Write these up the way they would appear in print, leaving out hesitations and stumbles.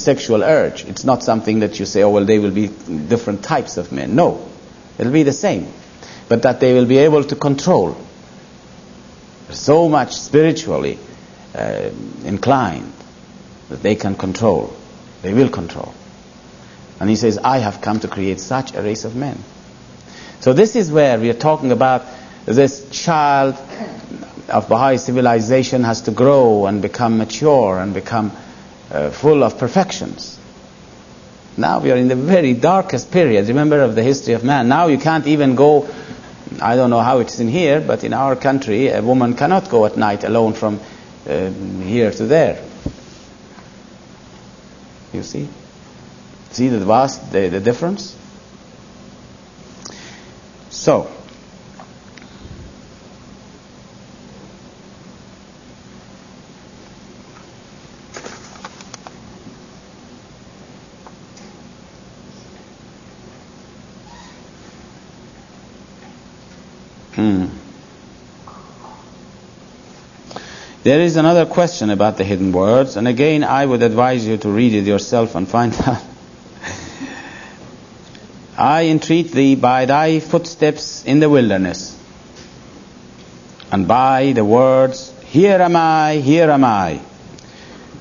sexual urge. It's not something that you say, oh, well, they will be different types of men. No, it'll be the same. But that they will be able to control. So much spiritually inclined that they can control. They will control. And he says, I have come to create such a race of men. So this is where we are talking about this child of Baha'i civilization has to grow and become mature and become full of perfections. Now we are in the very darkest period, remember, of the history of man. Now you can't even go, I don't know how it's in here, but in our country a woman cannot go at night alone from here to there. You see? See the difference? So, there is another question about the hidden words, and again I would advise you to read it yourself and find out. I entreat thee by thy footsteps in the wilderness, and by the words, here am I,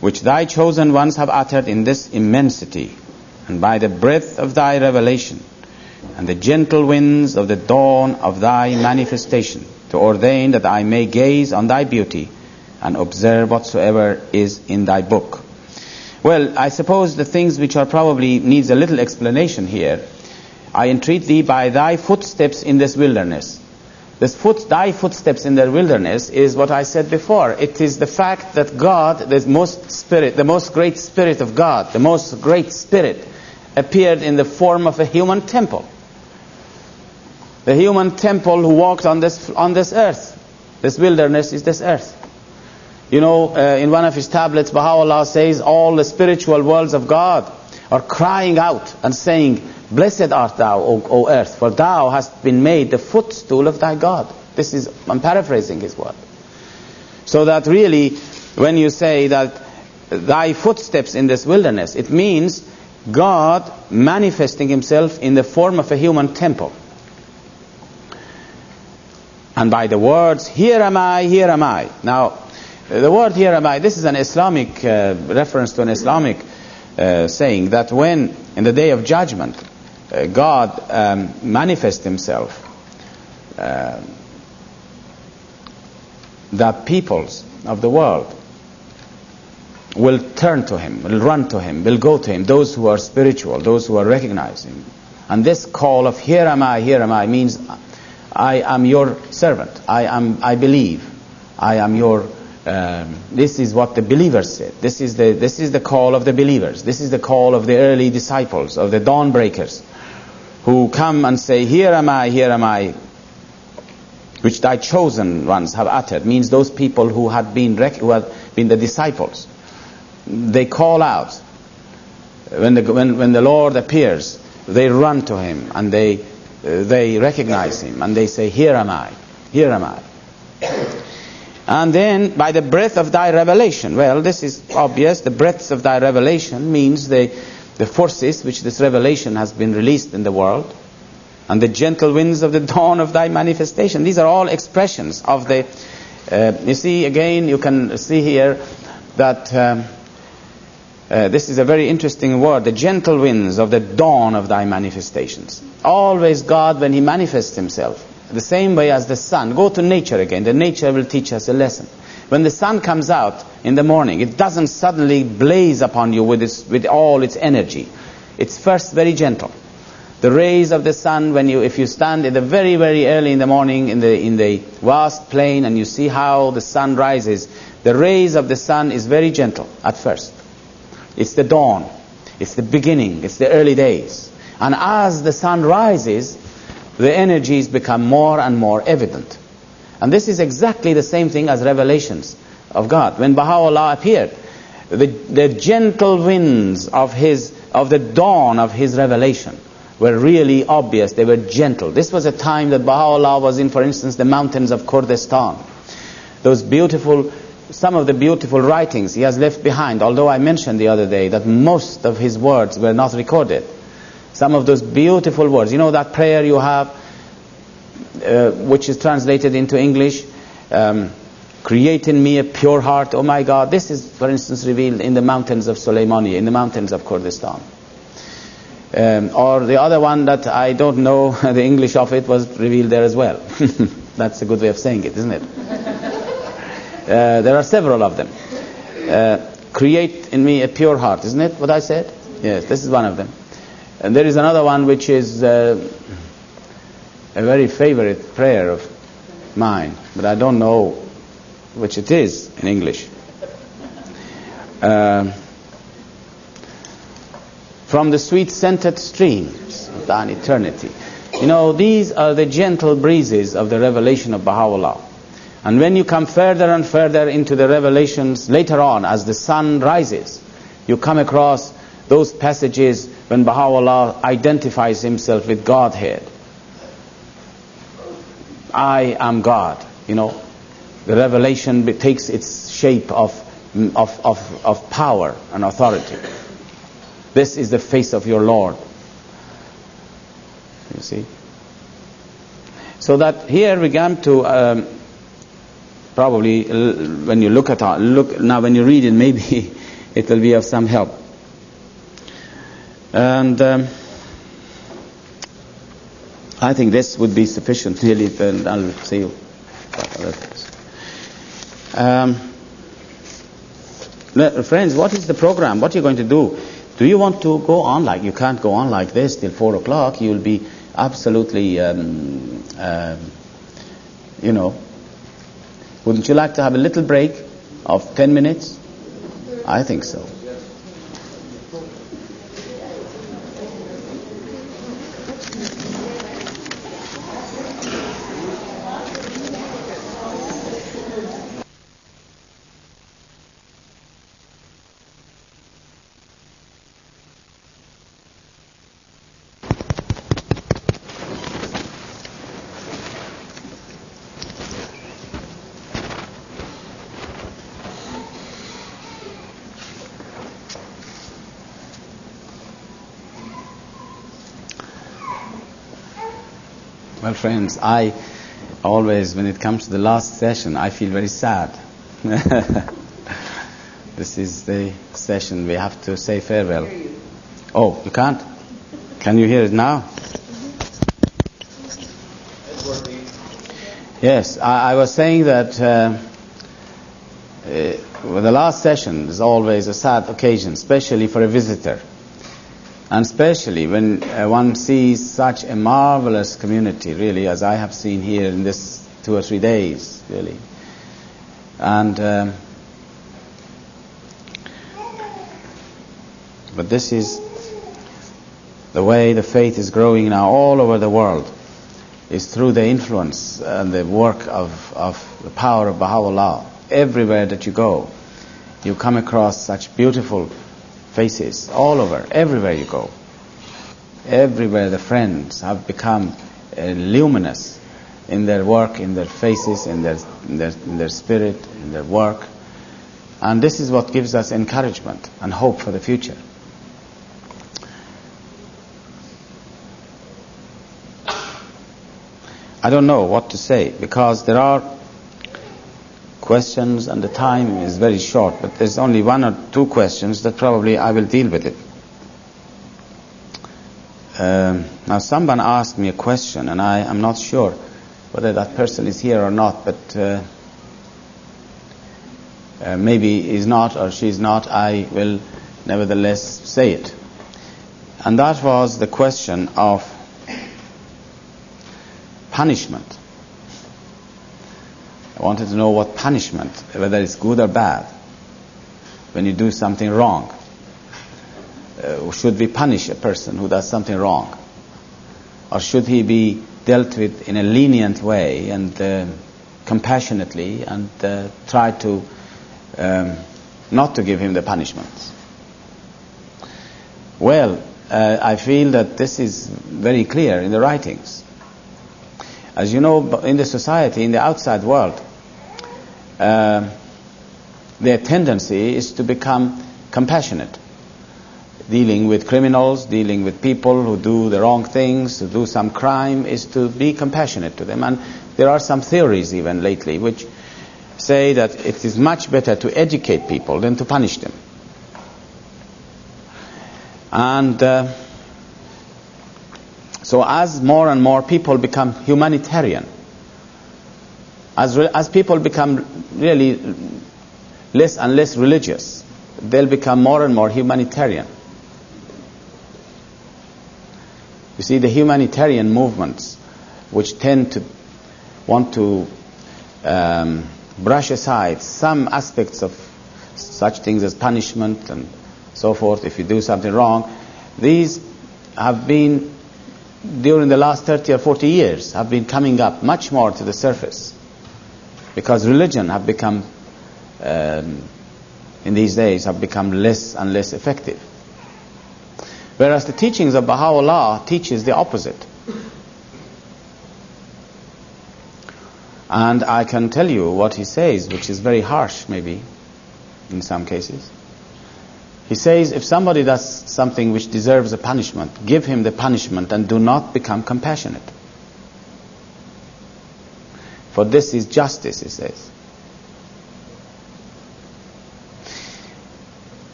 which thy chosen ones have uttered in this immensity, and by the breath of thy revelation, and the gentle winds of the dawn of thy manifestation, to ordain that I may gaze on thy beauty, and observe whatsoever is in thy book. Well, I suppose the things which are probably needs a little explanation here. I entreat thee by thy footsteps in this wilderness. Thy footsteps in the wilderness is what I said before. It is the fact that God, the most great spirit of God, the most great spirit, appeared in the form of a human temple. The human temple who walked on this earth. This wilderness is this earth. You know, in one of his tablets, BAHAULLAH says, all the spiritual worlds of God are crying out and saying, blessed art thou, O earth, for thou hast been made the footstool of thy God. I'm paraphrasing his word. So that really, when you say that thy footsteps in this wilderness, it means God manifesting himself in the form of a human temple. And by the words, here am I. Now, the word here am I, this is an Islamic reference to an Islamic saying that when, in the day of judgment, God manifests himself, that peoples of the world will turn to him, will run to him, will go to him, those who are spiritual, those who are recognizing. And this call of here am I means I am your servant, I believe, I am your this is what the believers said. This is the call of the believers. This is the call of the early disciples, of the dawn breakers, who come and say, here am I, which thy chosen ones have uttered. Means those people who had been the disciples. They call out when the Lord appears. They run to him and they recognize him and they say, here am I. And then by the breath of thy revelation. Well, this is obvious. The breaths of thy revelation means the forces which this revelation has been released in the world, and the gentle winds of the dawn of thy manifestation. These are all expressions of the you see, again, you can see here that this is a very interesting word, the gentle winds of the dawn of thy manifestations. Always God, when he manifests himself, the same way as the sun. Go to nature again. The nature will teach us a lesson. When the sun comes out in the morning, it doesn't suddenly blaze upon you with all its energy. It's first very gentle. The rays of the sun, if you stand in the very, very early in the morning in the vast plain and you see how the sun rises, the rays of the sun is very gentle at first. It's the dawn. It's the beginning. It's the early days. And as the sun rises, the energies become more and more evident. And this is exactly the same thing as revelations of God. When Baha'u'llah appeared, the gentle winds of the dawn of his revelation were really obvious. They were gentle. This was a time that Baha'u'llah was in, for instance, the mountains of Kurdistan. Those beautiful some of the beautiful writings he has left behind, although I mentioned the other day that most of his words were not recorded. Some of those beautiful words, you know that prayer you have, which is translated into English, create in me a pure heart, oh my God. This is, for instance, revealed in the mountains of Soleimani, in the mountains of Kurdistan. Or the other one that I don't know the English of it was revealed there as well. That's a good way of saying it, isn't it? There are several of them. Create in me a pure heart, isn't it what I said? Yes, this is one of them. And there is another one which is a very favorite prayer of mine, but I don't know which it is in English. From the sweet scented streams of thine eternity. You know, these are the gentle breezes of the revelation of Baha'u'llah. And when you come further and further into the revelations later on, as the sun rises, you come across those passages when Baha'u'llah identifies himself with Godhead. I am God, you know. The revelation takes its shape of power and authority. This is the face of your Lord. You see? So that here we come to probably when you look now when you read it, maybe it will be of some help. And I think this would be sufficient really, and I'll see you about other things. Friends, what is the program? What are you going to do? Do you want to go on like, you can't go on like this till 4 o'clock. You'll be absolutely, you know. Wouldn't you like to have a little break of 10 minutes? I think so. Well, friends, I always, when it comes to the last session, I feel very sad. This is the session we have to say farewell. Oh, you can't? Can you hear it now? Yes, I was saying that the last session is always a sad occasion, especially for a visitor. And especially when one sees such a marvelous community, really, as I have seen here in this 2 or 3 days, really. And but this is the way the faith is growing now all over the world, is through the influence and the work of the power of Baha'u'llah. Everywhere that you go, you come across such beautiful faces all over, everywhere you go. Everywhere the friends have become luminous in their work, in their faces, in their spirit, in their work. And this is what gives us encouragement and hope for the future. I don't know what to say, because there are questions and the time is very short, but there's only 1 or 2 questions that probably I will deal with it. Now someone asked me a question, and I am not sure whether that person is here or not, but maybe he's not or she's not. I will nevertheless say it. And that was the question of punishment. I wanted to know what punishment, whether it's good or bad, when you do something wrong. Should we punish a person who does something wrong? Or should he be dealt with in a lenient way and compassionately, and try to not to give him the punishments? Well, I feel that this is very clear in the writings. As you know, in the society, in the outside world, their tendency is to become compassionate. Dealing with criminals, dealing with people who do the wrong things, who do some crime, is to be compassionate to them. And there are some theories even lately which say that it is much better to educate people than to punish them. And so as more and more people become humanitarian, as people become really less and less religious, they'll become more and more humanitarian. You see, the humanitarian movements, which tend to want to brush aside some aspects of such things as punishment and so forth if you do something wrong, these have been, during the last 30 or 40 years, have been coming up much more to the surface, because religion have become, in these days, have become less and less effective. Whereas the teachings of Baha'u'llah teaches the opposite. And I can tell you what he says, which is very harsh maybe in some cases. He says, if somebody does something which deserves a punishment, give him the punishment and do not become compassionate. For this is justice, he says.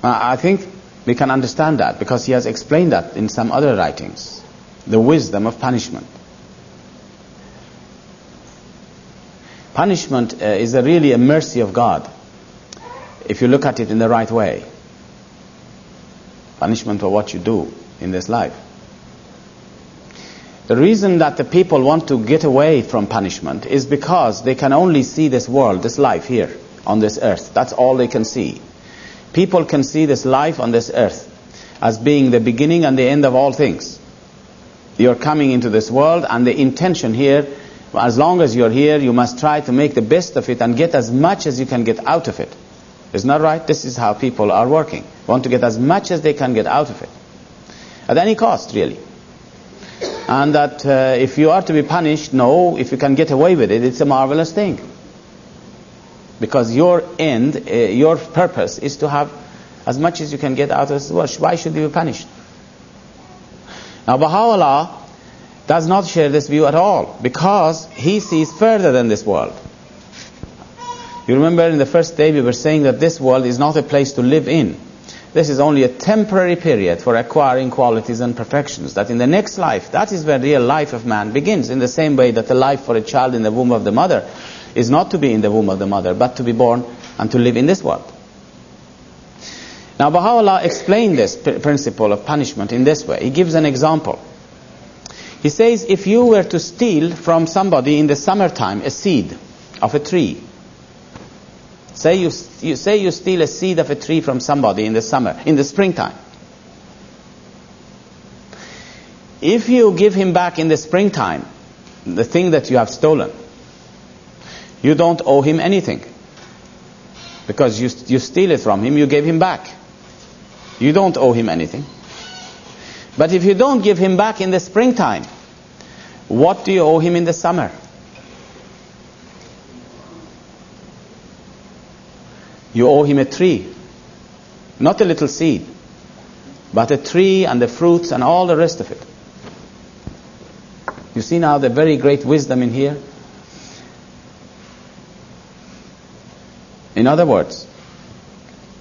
I think we can understand that because he has explained that in some other writings, the wisdom of punishment. Punishment is really a mercy of God if you look at it in the right way. Punishment for what you do in this life. The reason that the people want to get away from punishment is because they can only see this world, this life here on this earth. That's all they can see. People can see this life on this earth as being the beginning and the end of all things. You're coming into this world, and the intention here, as long as you're here, you must try to make the best of it and get as much as you can get out of it. Isn't that right? This is how people are working. Want to get as much as they can get out of it. At any cost, really. And that if you are to be punished, no, if you can get away with it, it's a marvelous thing. Because your end, your purpose is to have as much as you can get out of this world. Why should you be punished? Now Baha'u'llah does not share this view at all, because he sees further than this world. You remember in the first day we were saying that this world is not a place to live in. This is only a temporary period for acquiring qualities and perfections. That in the next life, that is where the real life of man begins. In the same way that the life for a child in the womb of the mother is not to be in the womb of the mother, but to be born and to live in this world. Now Baha'u'llah explained this principle of punishment in this way. He gives an example. He says, if you were to steal from somebody in the summertime a seed of a tree, say you steal a seed of a tree from somebody in the summer, in the springtime. If you give him back in the springtime the thing that you have stolen, you don't owe him anything, because you steal it from him, you gave him back. You don't owe him anything. But if you don't give him back in the springtime, what do you owe him in the summer? You owe him a tree, not a little seed, but a tree and the fruits and all the rest of it. You see now the very great wisdom in here? In other words,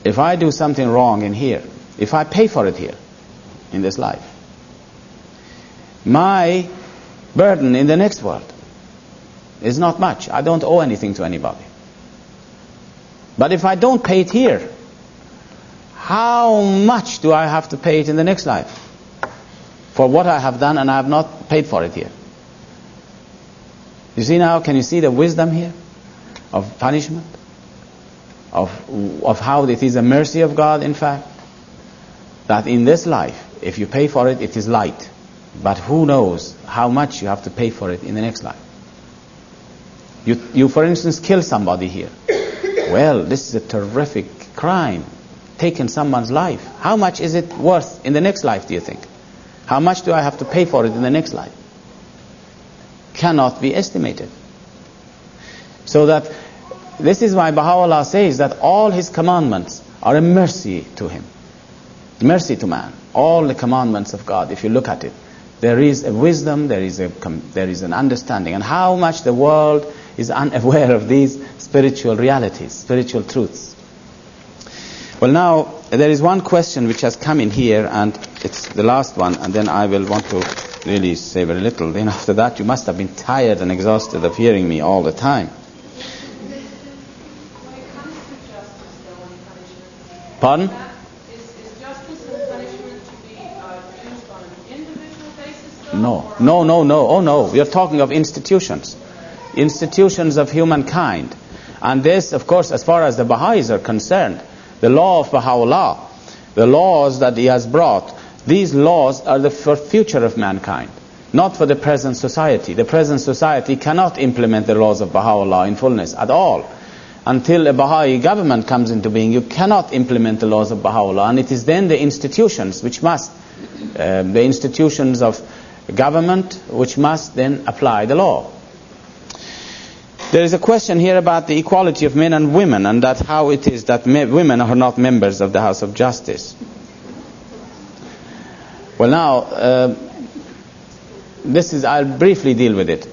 if I do something wrong in here, if I pay for it here, in this life, my burden in the next world is not much. I don't owe anything to anybody. But if I don't pay it here, how much do I have to pay it in the next life for what I have done and I have not paid for it here? You see now, can you see the wisdom here of punishment? Of how it is a mercy of God, in fact, that in this life, if you pay for it, it is light. But who knows how much you have to pay for it in the next life. You for instance, kill somebody here. Well, this is a terrific crime, taken someone's life. How much is it worth in the next life, do you think? How much do I have to pay for it in the next life? Cannot be estimated. So that This is why Baha'u'llah says that all his commandments are a mercy to him. Mercy to man. All the commandments of God, if you look at it, there is a wisdom, there is an understanding. And how much the world is unaware of these spiritual realities, spiritual truths. Well, now, there is one question which has come in here, and it's the last one, and then I will want to really say very little. Then after that, you must have been tired and exhausted of hearing me all the time. Pardon? Is justice and punishment to be used on an individual basis? No. Oh no. We are talking of institutions. Institutions of humankind. And this, of course, as far as the Baha'is are concerned, the law of Baha'u'llah, the laws that he has brought, these laws are for future of mankind, not for the present society. The present society cannot implement the laws of Baha'u'llah in fullness at all. Until a Baha'i government comes into being, you cannot implement the laws of Baha'u'llah. And it is then the institutions which must, the institutions of government which must then apply the law. There is a question here about the equality of men and women, and that how it is that women are not members of the House of Justice. Well, now, I'll briefly deal with it.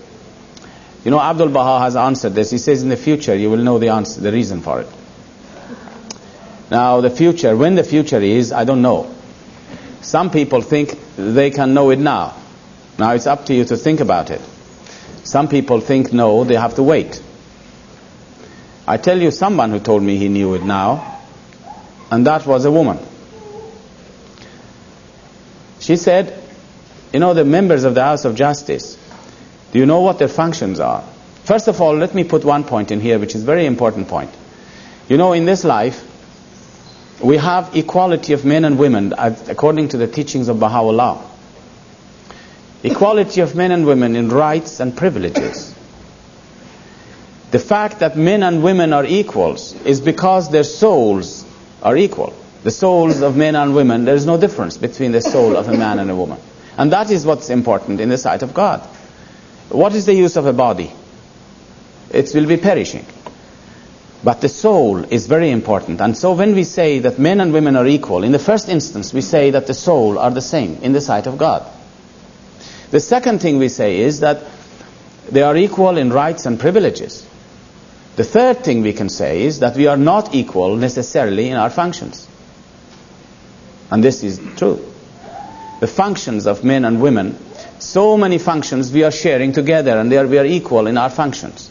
You know, Abdul Baha has answered this. He says in the future you will know the answer, the reason for it. Now, the future, when the future is, I don't know. Some people think they can know it now. Now, it's up to you to think about it. Some people think, no, they have to wait. I tell you someone who told me he knew it now, and that was a woman. She said, you know, the members of the House of Justice, do you know what their functions are? First of all, let me put one point in here, which is a very important point. You know, in this life, we have equality of men and women according to the teachings of Baha'u'llah. Equality of men and women in rights and privileges. The fact that men and women are equals is because their souls are equal. The souls of men and women, there is no difference between the soul of a man and a woman. And that is what's important in the sight of God. What is the use of a body? It will be perishing. But the soul is very important. And so when we say that men and women are equal, in the first instance we say that the soul are the same in the sight of God. The second thing we say is that they are equal in rights and privileges. The third thing we can say is that we are not equal necessarily in our functions. And this is true. The functions of men and women, so many functions we are sharing together, and we are equal in our functions.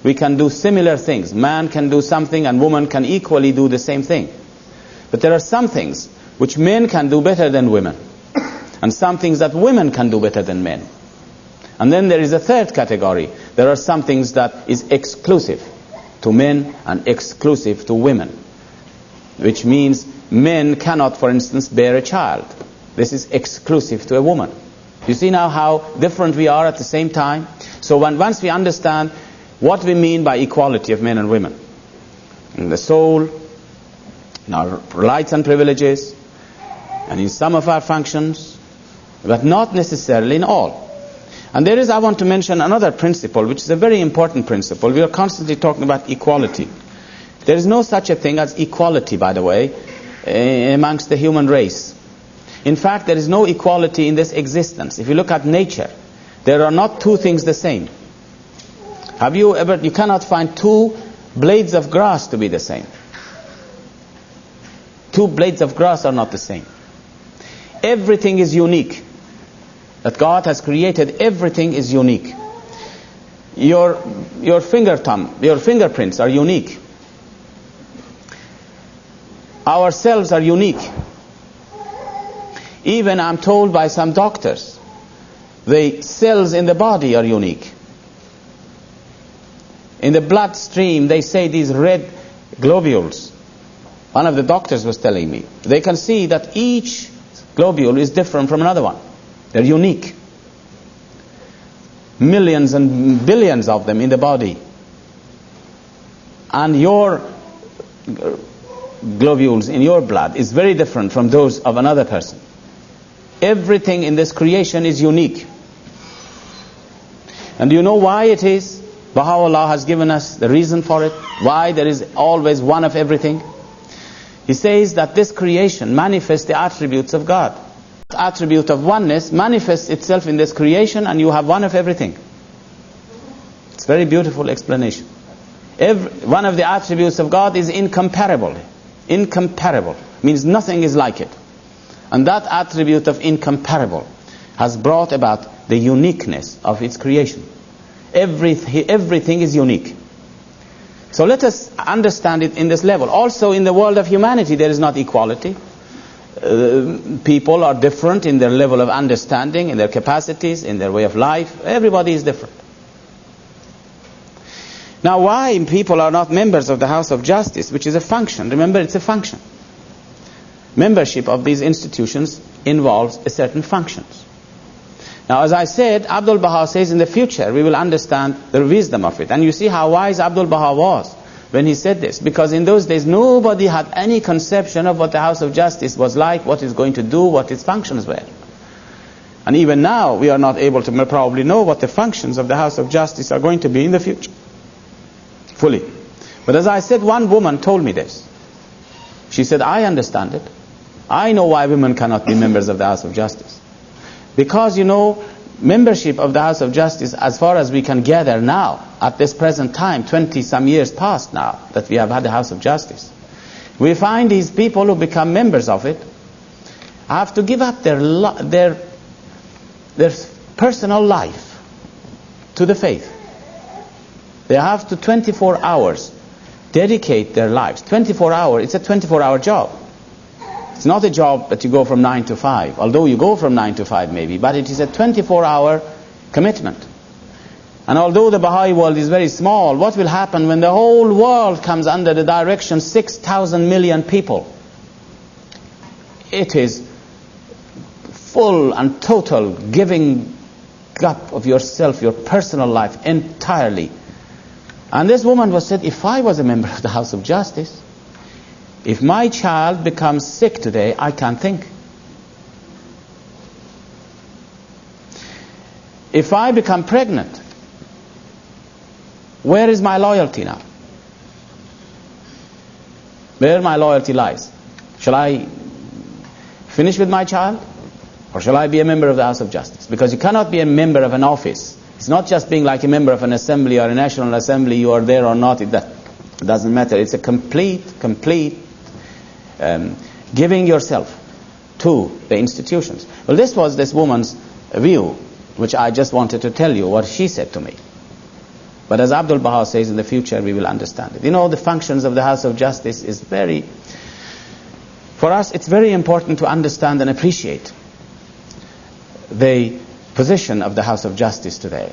We can do similar things. Man can do something and woman can equally do the same thing. But there are some things which men can do better than women, and some things that women can do better than men. And then there is a third category. There are some things that is exclusive to men and exclusive to women, which means men cannot, for instance, bear a child. This is exclusive to a woman. You see now how different we are at the same time? So once we understand what we mean by equality of men and women, in the soul, in our rights and privileges, and in some of our functions, but not necessarily in all. And there is, I want to mention another principle, which is a very important principle. We are constantly talking about equality. There is no such a thing as equality, by the way, amongst the human race. In fact, there is no equality in this existence. If you look at nature, there are not two things the same. You cannot find two blades of grass to be the same. Two blades of grass are not the same. Everything is unique. That God has created, everything is unique. Your fingerprints are unique. Our cells are unique. Even I'm told by some doctors, the cells in the body are unique. In the bloodstream, they say these red globules. One of the doctors was telling me, they can see that each globule is different from another one. They're unique. Millions and billions of them in the body. And your globules in your blood is very different from those of another person. Everything in this creation is unique. And do you know why it is? Baha'u'llah has given us the reason for it, why there is always one of everything. He says that this creation manifests the attributes of God. The attribute of oneness manifests itself in this creation, and you have one of everything. It's a very beautiful explanation. One of the attributes of God is incomparable. Incomparable means nothing is like it. And that attribute of incomparable has brought about the uniqueness of its creation. Everything is unique. So let us understand it in this level. Also in the world of humanity there is not equality. People are different in their level of understanding, in their capacities, in their way of life. Everybody is different. Now why people are not members of the House of Justice, which is a function? Remember, it's a function. Membership of these institutions involves a certain functions. Now as I said, Abdul Baha says in the future we will understand the wisdom of it. And you see how wise Abdul Baha was when he said this. Because in those days nobody had any conception of what the House of Justice was like, what it's going to do, what its functions were. And even now we are not able to probably know what the functions of the House of Justice are going to be in the future fully. But as I said, one woman told me this. She said, I understand it. I know why women cannot be members of the House of Justice. Because, membership of the House of Justice, as far as we can gather now, at this present time, 20 some years past now, that we have had the House of Justice, we find these people who become members of it have to give up their personal life to the faith. They have to 24 hours dedicate their lives. 24 hours, it's a 24-hour job. It's not a job that you go from 9 to 5, although you go from 9 to 5 maybe, but it is a 24-hour commitment. And although the Baha'i world is very small, what will happen when the whole world comes under the direction 6,000 million people? It is full and total giving up of yourself, your personal life entirely. And this woman was said, if I was a member of the House of Justice, if my child becomes sick today, I can't think. If I become pregnant, where is my loyalty now? Where my loyalty lies? Shall I finish with my child? Or shall I be a member of the House of Justice? Because you cannot be a member of an office. It's not just being like a member of an assembly or a national assembly, you are there or not, it doesn't matter. It's a complete giving yourself to the institutions. Well, this was this woman's view, which I just wanted to tell you what she said to me. But as Abdul Baha says, in the future we will understand it. The functions of the House of Justice is for us it's very important to understand and appreciate the position of the House of Justice today.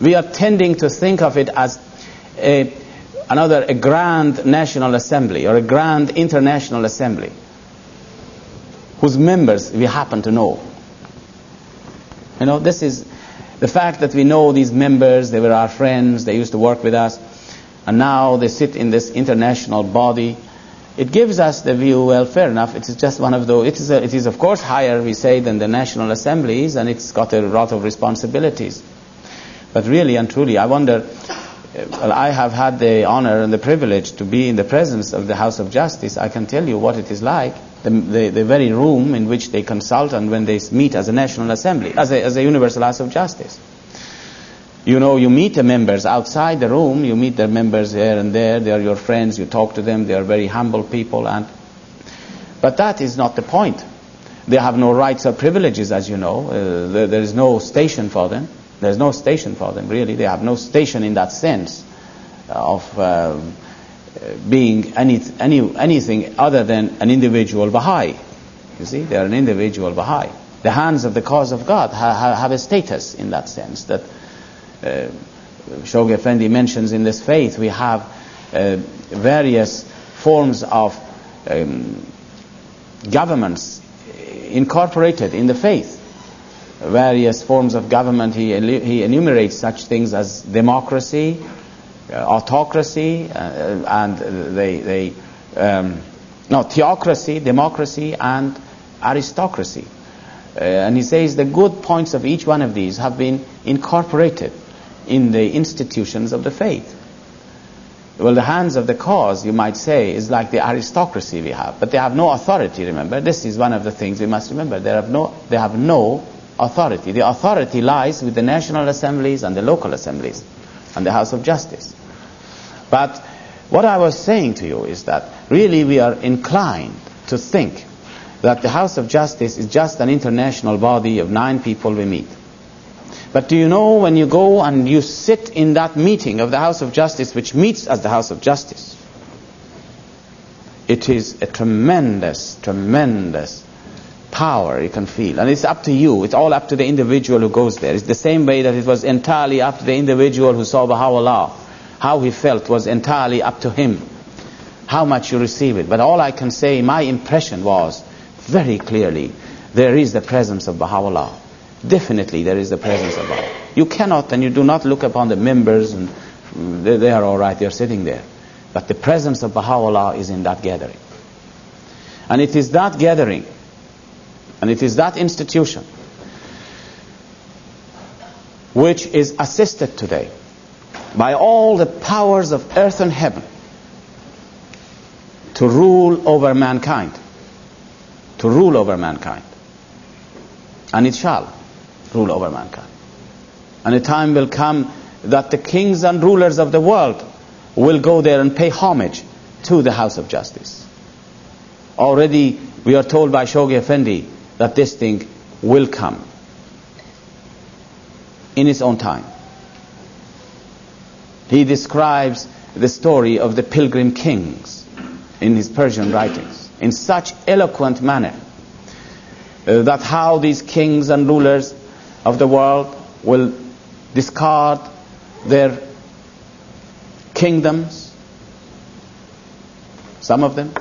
We are tending to think of it as a grand national assembly or a grand international assembly whose members we happen to know. This is the fact that we know these members. They were our friends, they used to work with us, and now they sit in this international body. It gives us the view, well, fair enough, it is just one of those. It is of course higher, we say, than the national assemblies, and it's got a lot of responsibilities. But really and truly, I wonder, I have had the honor and the privilege to be in the presence of the House of Justice. I can tell you what it is like, the very room in which they consult and when they meet as a national assembly, as a universal House of Justice. You meet the members outside the room, you meet the members here and there, they are your friends, you talk to them, they are very humble people. But that is not the point. They have no rights or privileges, as you know. There is no station for them. There's no station for them, really. They have no station in that sense of being anything other than an individual Baha'i. You see, they are an individual Baha'i. The hands of the cause of God have a status in that sense that Shoghi Effendi mentions. In this faith we have various forms of governments incorporated in the faith. Various forms of government, he enumerates such things as democracy, autocracy, and theocracy, democracy, and aristocracy. And he says the good points of each one of these have been incorporated in the institutions of the faith. Well, the hands of the cause, you might say, is like the aristocracy we have, but they have no authority, remember. This is one of the things we must remember. They have no authority. The authority lies with the national assemblies and the local assemblies and the House of Justice. But what I was saying to you is that really we are inclined to think that the House of Justice is just an international body of 9 people we meet. But do you know, when you go and you sit in that meeting of the House of Justice, which meets as the House of Justice, it is a tremendous, tremendous power you can feel. And it's up to you. It's all up to the individual who goes there. It's the same way that it was entirely up to the individual who saw Baha'u'llah. How he felt was entirely up to him. How much you receive it. But all I can say, my impression was very clearly, there is the presence of Baha'u'llah. Definitely there is the presence of Baha'u'llah. You cannot and you do not look upon the members and they are all right, they are sitting there. But the presence of Baha'u'llah is in that gathering. And it is that gathering, and it is that institution which is assisted today by all the powers of earth and heaven to rule over mankind. To rule over mankind. And it shall rule over mankind. And a time will come that the kings and rulers of the world will go there and pay homage to the House of Justice. Already we are told by Shoghi Effendi that this thing will come in its own time. He describes the story of the pilgrim kings in his Persian writings in such eloquent manner that how these kings and rulers of the world will discard their kingdoms, some of them,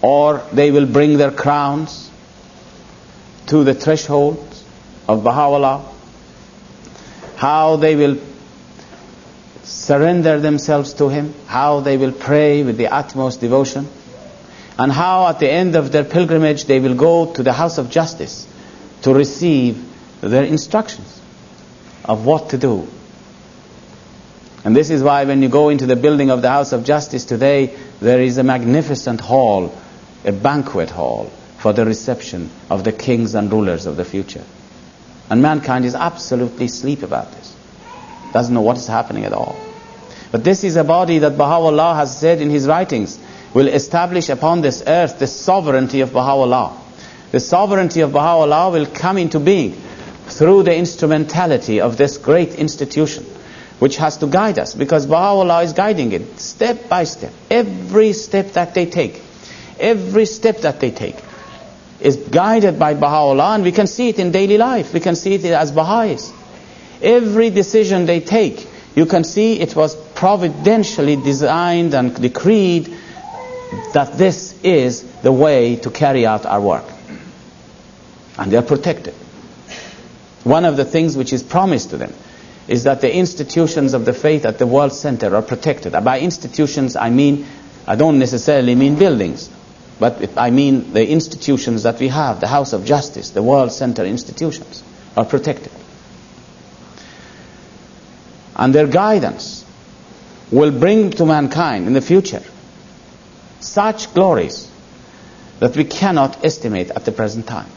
or they will bring their crowns to the threshold of Baha'u'llah, how they will surrender themselves to him, how they will pray with the utmost devotion, and how at the end of their pilgrimage they will go to the House of Justice to receive their instructions of what to do. And this is why when you go into the building of the House of Justice today, there is a magnificent hall, a banquet hall for the reception of the kings and rulers of the future. And mankind is absolutely asleep about this. Doesn't know what is happening at all. But this is a body that Baha'u'llah has said in his writings will establish upon this earth the sovereignty of Baha'u'llah. The sovereignty of Baha'u'llah will come into being through the instrumentality of this great institution, which has to guide us, because Baha'u'llah is guiding it step by step. Every step that they take is guided by Baha'u'llah, and we can see it in daily life. We can see it as Baha'is. Every decision they take, you can see it was providentially designed and decreed that this is the way to carry out our work. And they are protected. One of the things which is promised to them is that the institutions of the faith at the World Center are protected. By institutions I don't necessarily mean buildings, but I mean the institutions that we have, the House of Justice, the World Center institutions are protected. And their guidance will bring to mankind in the future such glories that we cannot estimate at the present time.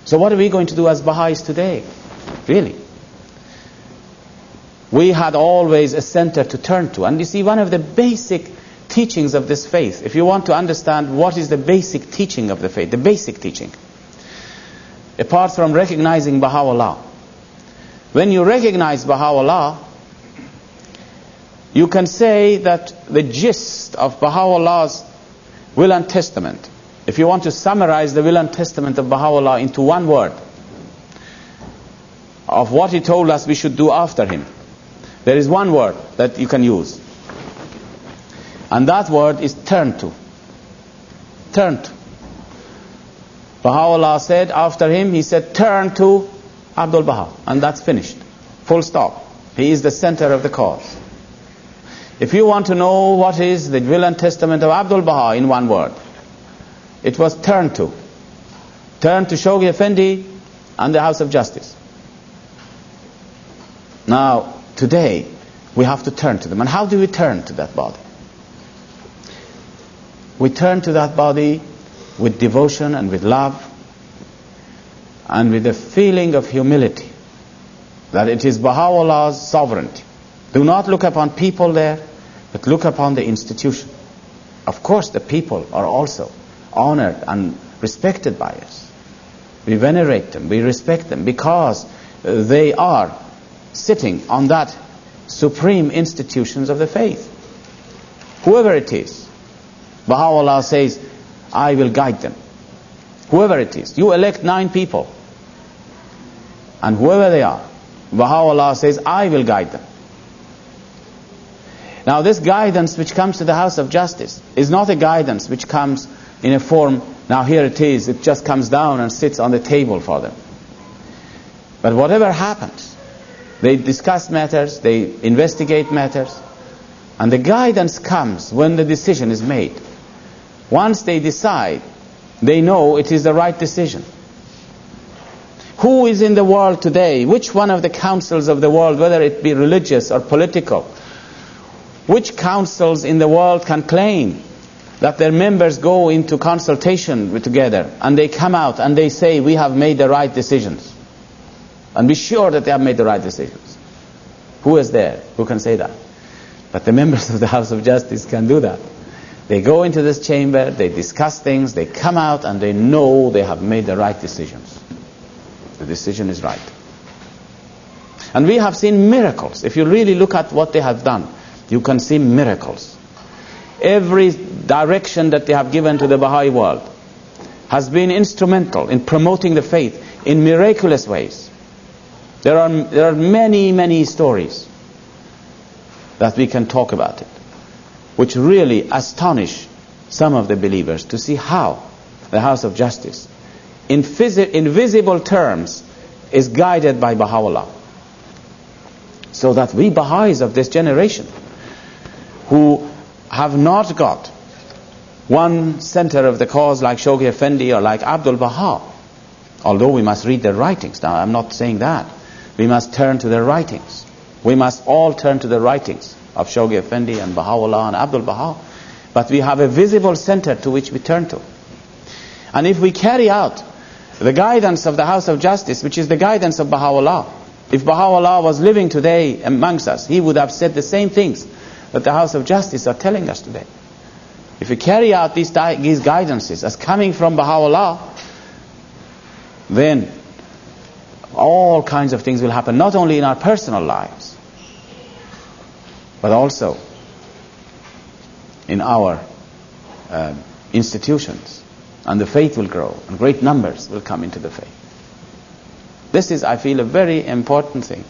So what are we going to do as Baha'is today? Really? We had always a center to turn to. And you see, one of the basic teachings of this faith, if you want to understand what is the basic teaching of the faith, the basic teaching, apart from recognizing Baha'u'llah, when you recognize Baha'u'llah, you can say that the gist of Baha'u'llah's will and testament, if you want to summarize the will and testament of Baha'u'llah into one word, of what he told us we should do after him, there is one word that you can use. And that word is turn to. Turn to. Baha'u'llah said after him, he said, turn to Abdul Baha. And that's finished. Full stop. He is the center of the cause. If you want to know what is the will and testament of Abdul Baha in one word, it was turn to. Turn to Shoghi Effendi and the House of Justice. Now, today, we have to turn to them. And how do we turn to that body? We turn to that body with devotion and with love and with a feeling of humility that it is Baha'u'llah's sovereignty. Do not look upon people there, but look upon the institution. Of course, the people are also honored and respected by us. We venerate them, we respect them, because they are sitting on that supreme institutions of the faith. Whoever it is, Baha'u'llah says, I will guide them. Whoever it is. You elect 9 people. And whoever they are, Baha'u'llah says, I will guide them. Now this guidance which comes to the house of justice is not a guidance which comes in a form, now here it is, it just comes down and sits on the table for them. But whatever happens, they discuss matters, they investigate matters, and the guidance comes when the decision is made. Once they decide, they know it is the right decision. Who is in the world today? Which one of the councils of the world, whether it be religious or political, which councils in the world can claim that their members go into consultation together and they come out and they say, we have made the right decisions, and be sure that they have made the right decisions? Who is there who can say that? But the members of the House of Justice can do that. They go into this chamber, they discuss things, they come out and they know they have made the right decisions. The decision is right. And we have seen miracles. If you really look at what they have done, you can see miracles. Every direction that they have given to the Baha'i world has been instrumental in promoting the faith in miraculous ways. There are many, many stories that we can talk about it, which really astonish some of the believers to see how the House of Justice, in visible terms, is guided by Baha'u'llah. So that we Baha'is of this generation, who have not got one center of the cause like Shoghi Effendi or like Abdul Baha, although we must read their writings. Now, I'm not saying that. We must turn to their writings. We must all turn to the writings of Shoghi Effendi and Baha'u'llah and Abdul Baha. But we have a visible center to which we turn to. And if we carry out the guidance of the House of Justice, which is the guidance of Baha'u'llah, if Baha'u'llah was living today amongst us, he would have said the same things that the House of Justice are telling us today. If we carry out these guidances as coming from Baha'u'llah, then all kinds of things will happen, not only in our personal lives, but also in our institutions. And the faith will grow, and great numbers will come into the faith. This is, I feel, a very important thing.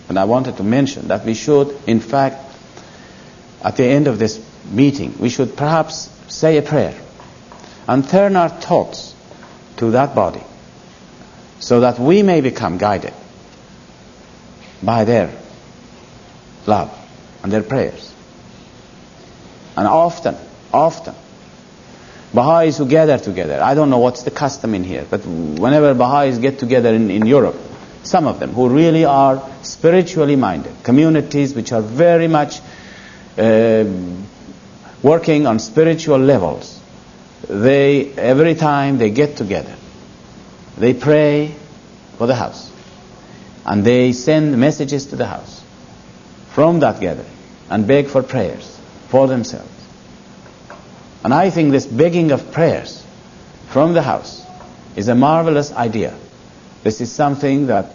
And I wanted to mention that we should, in fact, at the end of this meeting, we should perhaps say a prayer and turn our thoughts to that body, so that we may become guided by their love and their prayers. And often, Baha'is who gather together, I don't know what's the custom in here, but whenever Baha'is get together in Europe, some of them who really are spiritually minded, communities which are very much working on spiritual levels, they, every time they get together, they pray for the house, and they send messages to the house from that gathering and beg for prayers for themselves. And I think this begging of prayers from the house is a marvelous idea. This is something that I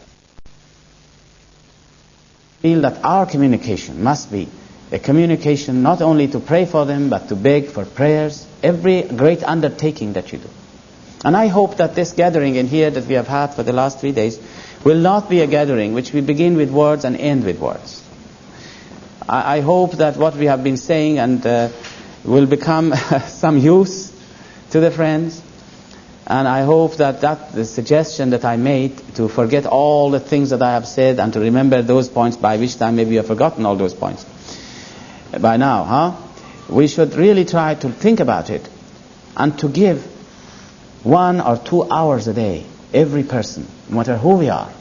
feel that our communication must be a communication not only to pray for them, but to beg for prayers, every great undertaking that you do. And I hope that this gathering in here that we have had for the last 3 days will not be a gathering which we begin with words and end with words. I hope that what we have been saying and will become some use to the friends. And I hope that the suggestion that I made to forget all the things that I have said and to remember those points, by which time maybe you have forgotten all those points by now, we should really try to think about it and to give 1 or 2 hours a day, every person, no matter who we are,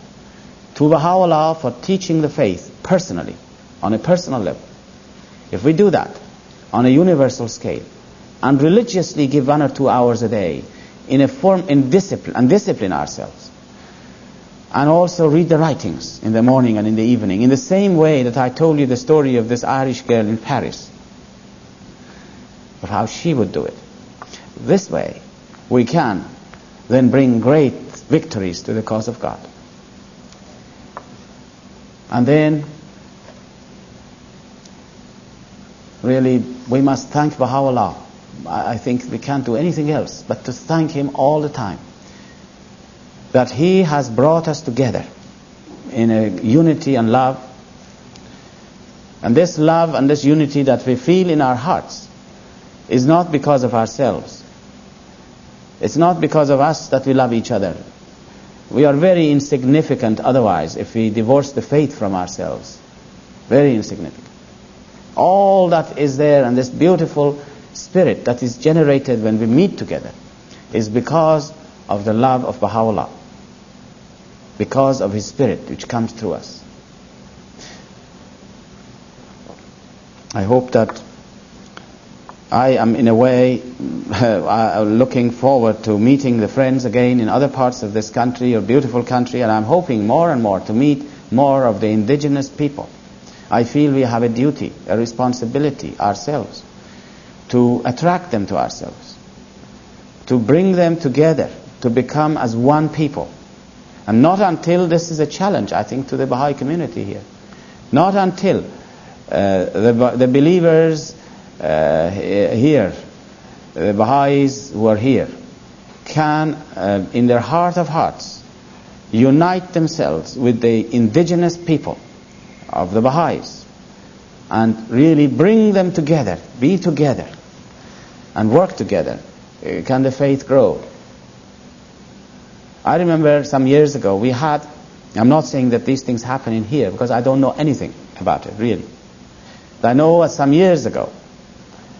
to Baha'u'llah for teaching the faith personally, on a personal level. If we do that on a universal scale and religiously give 1 or 2 hours a day in discipline ourselves, and also read the writings in the morning and in the evening, in the same way that I told you the story of this Irish girl in Paris, of how she would do it. This way we can then bring great victories to the cause of God. And then really we must thank Baha'u'llah. I think we can't do anything else but to thank him all the time, that he has brought us together in a unity and love. And this love and this unity that we feel in our hearts is not because of ourselves. It's not because of us that we love each other. We are very insignificant otherwise if we divorce the faith from ourselves. Very insignificant. All that is there, and this beautiful spirit that is generated when we meet together, is because of the love of Baha'u'llah, because of his spirit which comes through us. I hope that I am in a way looking forward to meeting the friends again in other parts of this country, your beautiful country, and I'm hoping more and more to meet more of the indigenous people. I feel we have a duty, a responsibility ourselves to attract them to ourselves, to bring them together, to become as one people. And not until, this is a challenge, I think, to the Baha'i community here, not until the believers here, the Baha'is who are here, can, in their heart of hearts, unite themselves with the indigenous people of the Baha'is and really bring them together, be together, and work together, can the faith grow. I remember some years ago we had, I'm not saying that these things happen in here because I don't know anything about it really, but I know some years ago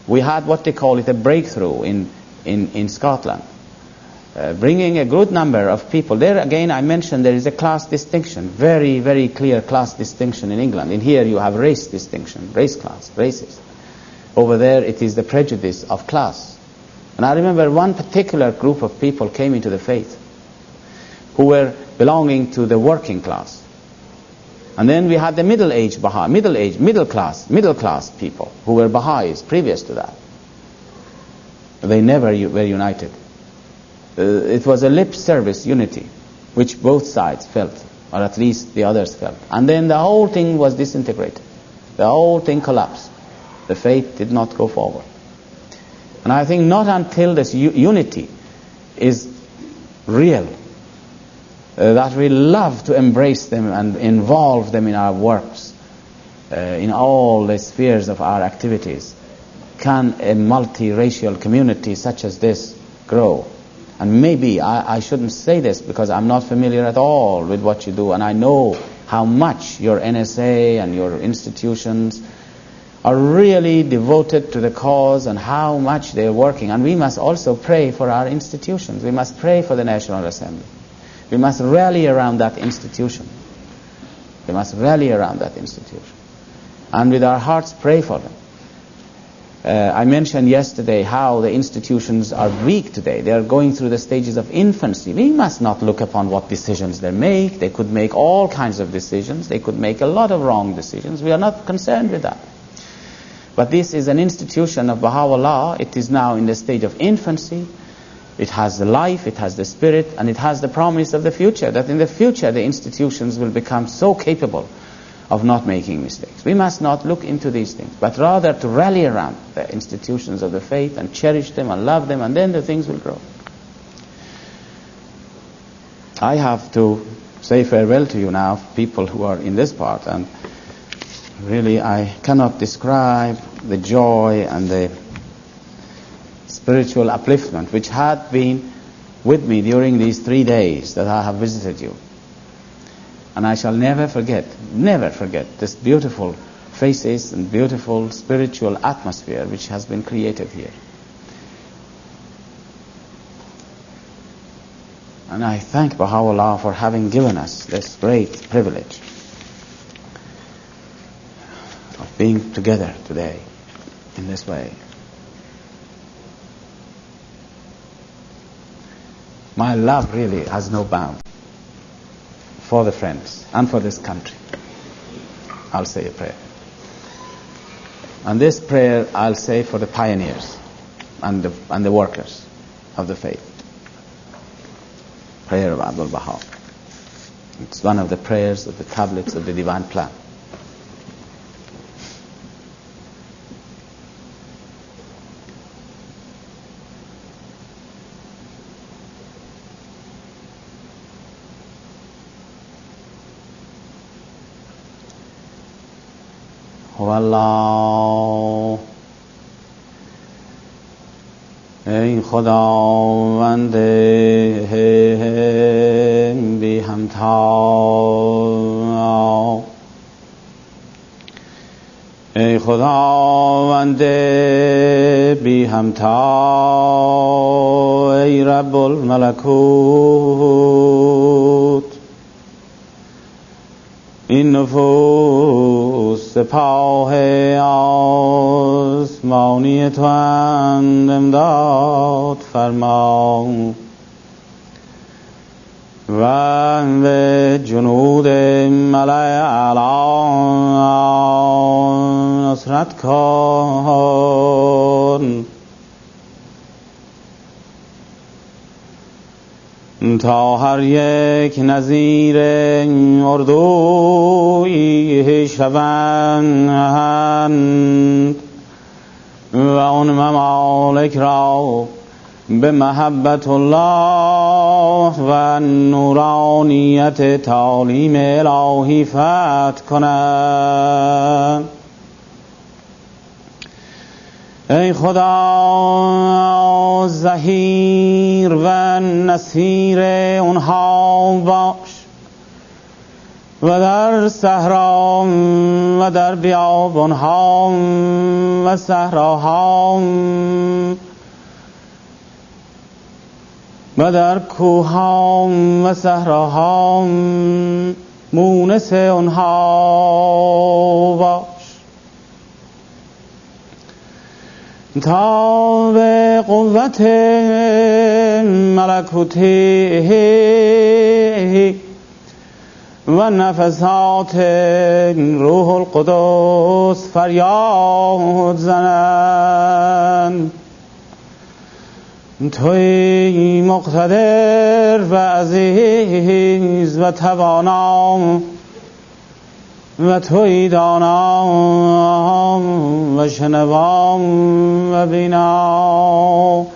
we had what they call it a breakthrough in Scotland, bringing a good number of people. There again I mentioned there is a class distinction, very, very clear class distinction in England. In here you have race distinction, race class, races. Over there it is the prejudice of class. And I remember one particular group of people came into the faith who were belonging to the working class. And then we had the middle-aged Baha'i, middle class people who were Baha'is previous to that. They never were united. It was a lip service unity, which both sides felt, or at least the others felt. And then the whole thing was disintegrated. The whole thing collapsed. The faith did not go forward. And I think not until this unity is real, that we love to embrace them and involve them in our works, in all the spheres of our activities, can a multiracial community such as this grow. And maybe, I shouldn't say this because I'm not familiar at all with what you do, and I know how much your NSA and your institutions are really devoted to the cause and how much they're working. And we must also pray for our institutions. We must pray for the National Assembly. We must rally around that institution. We must rally around that institution. And with our hearts pray for them. I mentioned yesterday how the institutions are weak today. They are going through the stages of infancy. We must not look upon what decisions they make. They could make all kinds of decisions. They could make a lot of wrong decisions. We are not concerned with that. But this is an institution of Baha'u'llah. It is now in the stage of infancy. It has the life, it has the spirit, and it has the promise of the future, that in the future the institutions will become so capable of not making mistakes. We must not look into these things, but rather to rally around the institutions of the faith and cherish them and love them, and then the things will grow. I have to say farewell to you now, people who are in this part, and really I cannot describe the joy and the spiritual upliftment which had been with me during these 3 days that I have visited you. And I shall never forget this beautiful faces and beautiful spiritual atmosphere which has been created here. And I thank BAHAULLAH for having given us this great privilege of being together today in this way. My love really has no bound for the friends and for this country. I'll say a prayer. And this prayer I'll say for the pioneers and the workers of the faith. Prayer of Abdul Baha. It's one of the prayers of the tablets of the Divine Plan. والله ای خداوند بی همتا، ای خداوند بی همتا، ای رب الملکوت، این نفوس سپاه آسمانی تو اند، امداد فرما و به جنود ملأ اعلی نصرت کن تا هر یک نظیر اردوی شوند و آن ممالک را به محبت الله و نورانیت تعلیم الهی فتح کنند. ای خدا ظهیر و نصیر اونها باش و در صحرا و در بیابانها و صحراها و در کوهها و صحراها مونس اونها باش تا به قوت ملکوتی و نفسات روح القدس فریاد زنند. توی مقتدر و عزیز و توانا و توی دانا و شنوا و بینا.